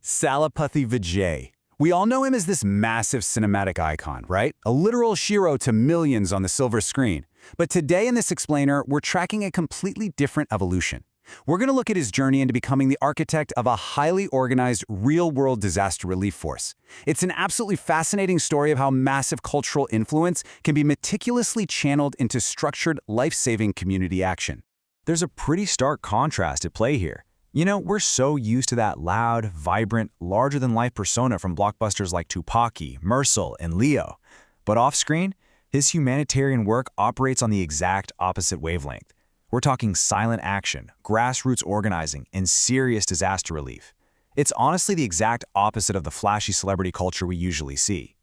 Thalapathy Vijay. We all know him as this massive cinematic icon, right? A literal hero to millions on the silver screen. But today in this explainer, we're tracking a completely different evolution. We're going to look at his journey into becoming the architect of a highly organized, real-world disaster relief force. It's an absolutely fascinating story of how massive cultural influence can be meticulously channeled into structured, life-saving community action. There's a pretty stark contrast at play here. You know, we're so used to that loud, vibrant, larger-than-life persona from blockbusters like Tupac, Mercil, and Leo. But off-screen, his humanitarian work operates on the exact opposite wavelength. We're talking silent action, grassroots organizing, and serious disaster relief. It's honestly the exact opposite of the flashy celebrity culture we usually see.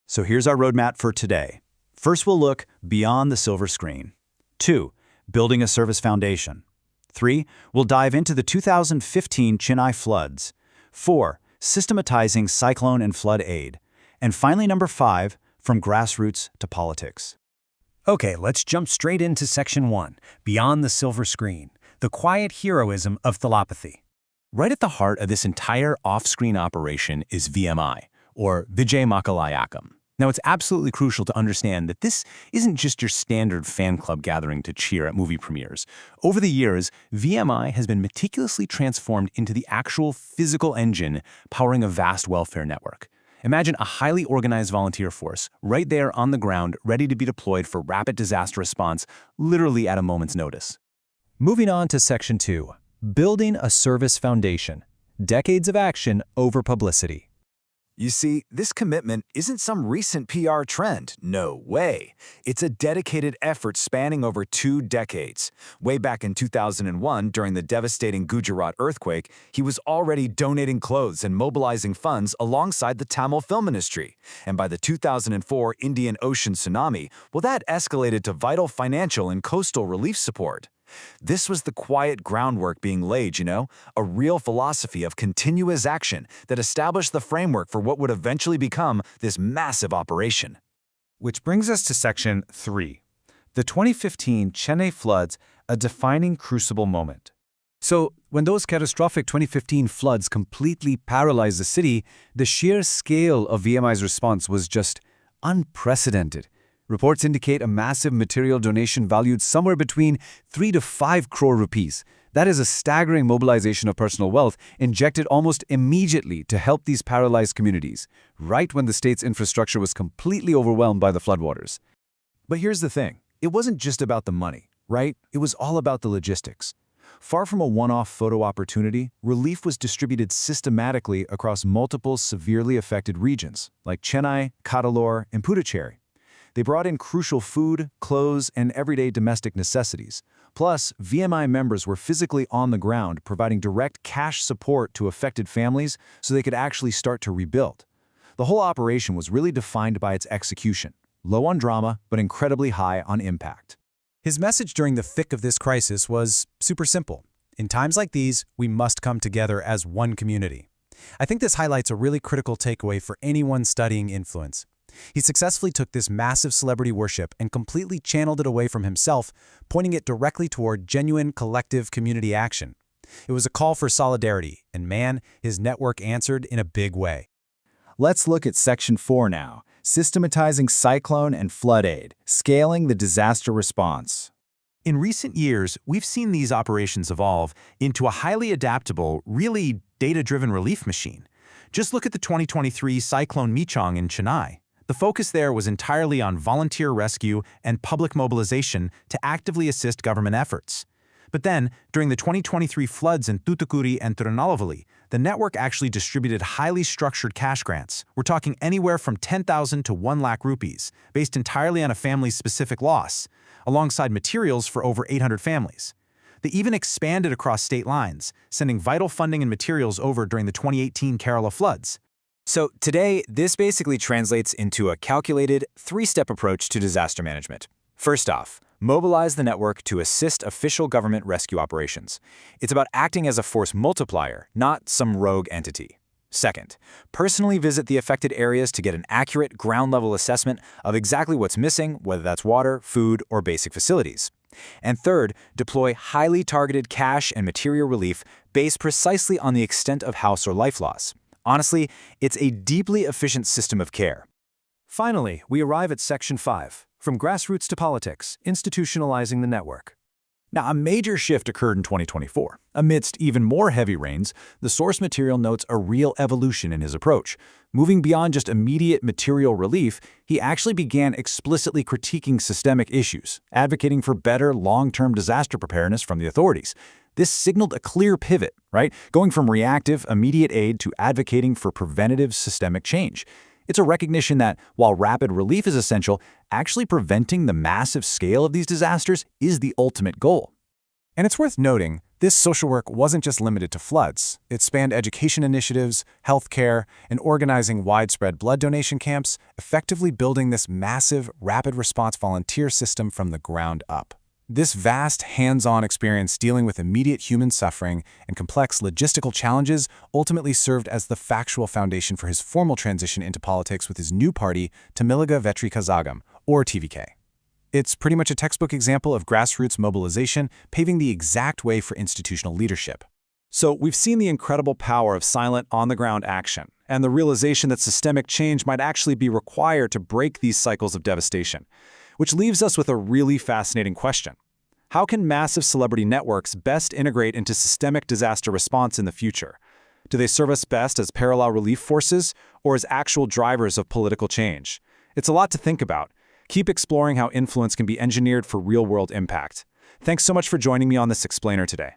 So here's our roadmap for today. First, we'll look beyond the silver screen. 2. Building a service foundation. 3. We'll dive into the 2015 Chennai floods. 4. Systematizing cyclone and flood aid. And finally, number 5, from grassroots to politics. Okay, let's jump straight into Section 1, Beyond the Silver Screen, the quiet heroism of Thalapathy. Right at the heart of this entire off-screen operation is VMI, or Vijay Makalayakam. Now, it's absolutely crucial to understand that this isn't just your standard fan club gathering to cheer at movie premieres. Over the years, VMI has been meticulously transformed into the actual physical engine powering a vast welfare network. Imagine a highly organized volunteer force right there on the ground, ready to be deployed for rapid disaster response, literally at a moment's notice. Moving on to Section 2, Building a Service Foundation, Decades of Action over Publicity. You see, this commitment isn't some recent PR trend. No way. It's a dedicated effort spanning over 2 decades. Way back in 2001, during the devastating Gujarat earthquake, he was already donating clothes and mobilizing funds alongside the Tamil film industry. And by the 2004 Indian Ocean tsunami, well, that escalated to vital financial and coastal relief support. This was the quiet groundwork being laid, a real philosophy of continuous action that established the framework for what would eventually become this massive operation. Which brings us to Section 3, the 2015 Chennai floods, a defining crucible moment. So, when those catastrophic 2015 floods completely paralyzed the city, the sheer scale of VMI's response was just unprecedented. Reports indicate a massive material donation valued somewhere between 3 to 5 crore rupees. That is a staggering mobilization of personal wealth injected almost immediately to help these paralyzed communities, right when the state's infrastructure was completely overwhelmed by the floodwaters. But here's the thing. It wasn't just about the money, right? It was all about the logistics. Far from a one-off photo opportunity, relief was distributed systematically across multiple severely affected regions, like Chennai, Cuddalore, and Puducherry. They brought in crucial food, clothes, and everyday domestic necessities. Plus, VMI members were physically on the ground providing direct cash support to affected families so they could actually start to rebuild. The whole operation was really defined by its execution, low on drama, but incredibly high on impact. His message during the thick of this crisis was super simple. In times like these, we must come together as one community. I think this highlights a really critical takeaway for anyone studying influence. He successfully took this massive celebrity worship and completely channeled it away from himself, pointing it directly toward genuine collective community action. It was a call for solidarity, and man, his network answered in a big way. Let's look at Section 4 now, systematizing cyclone and flood aid, scaling the disaster response. In recent years, we've seen these operations evolve into a highly adaptable, really data-driven relief machine. Just look at the 2023 Cyclone Michong in Chennai. The focus there was entirely on volunteer rescue and public mobilization to actively assist government efforts. But then, during the 2023 floods in Thoothukudi and Tirunelveli, the network actually distributed highly structured cash grants. We're talking anywhere from 10,000 to 1 lakh rupees, based entirely on a family's specific loss, alongside materials for over 800 families. They even expanded across state lines, sending vital funding and materials over during the 2018 Kerala floods. So today, this basically translates into a calculated 3-step approach to disaster management. First off, mobilize the network to assist official government rescue operations. It's about acting as a force multiplier, not some rogue entity. Second, personally visit the affected areas to get an accurate ground-level assessment of exactly what's missing, whether that's water, food, or basic facilities. And third, deploy highly targeted cash and material relief based precisely on the extent of house or life loss. Honestly, it's a deeply efficient system of care. Finally, we arrive at Section 5, From Grassroots to Politics, Institutionalizing the Network. Now, a major shift occurred in 2024. Amidst even more heavy rains, the source material notes a real evolution in his approach. Moving beyond just immediate material relief, he actually began explicitly critiquing systemic issues, advocating for better long-term disaster preparedness from the authorities. This signaled a clear pivot, right? Going from reactive, immediate aid to advocating for preventative systemic change. It's a recognition that, while rapid relief is essential, actually preventing the massive scale of these disasters is the ultimate goal. And it's worth noting, this social work wasn't just limited to floods. It spanned education initiatives, healthcare, and organizing widespread blood donation camps, effectively building this massive, rapid response volunteer system from the ground up. This vast, hands-on experience dealing with immediate human suffering and complex logistical challenges ultimately served as the factual foundation for his formal transition into politics with his new party, Tamiliga Vetri Kazhagam, or TVK. It's pretty much a textbook example of grassroots mobilization, paving the exact way for institutional leadership. So we've seen the incredible power of silent, on-the-ground action, and the realization that systemic change might actually be required to break these cycles of devastation. Which leaves us with a really fascinating question. How can massive celebrity networks best integrate into systemic disaster response in the future? Do they serve us best as parallel relief forces or as actual drivers of political change? It's a lot to think about. Keep exploring how influence can be engineered for real-world impact. Thanks so much for joining me on this explainer today.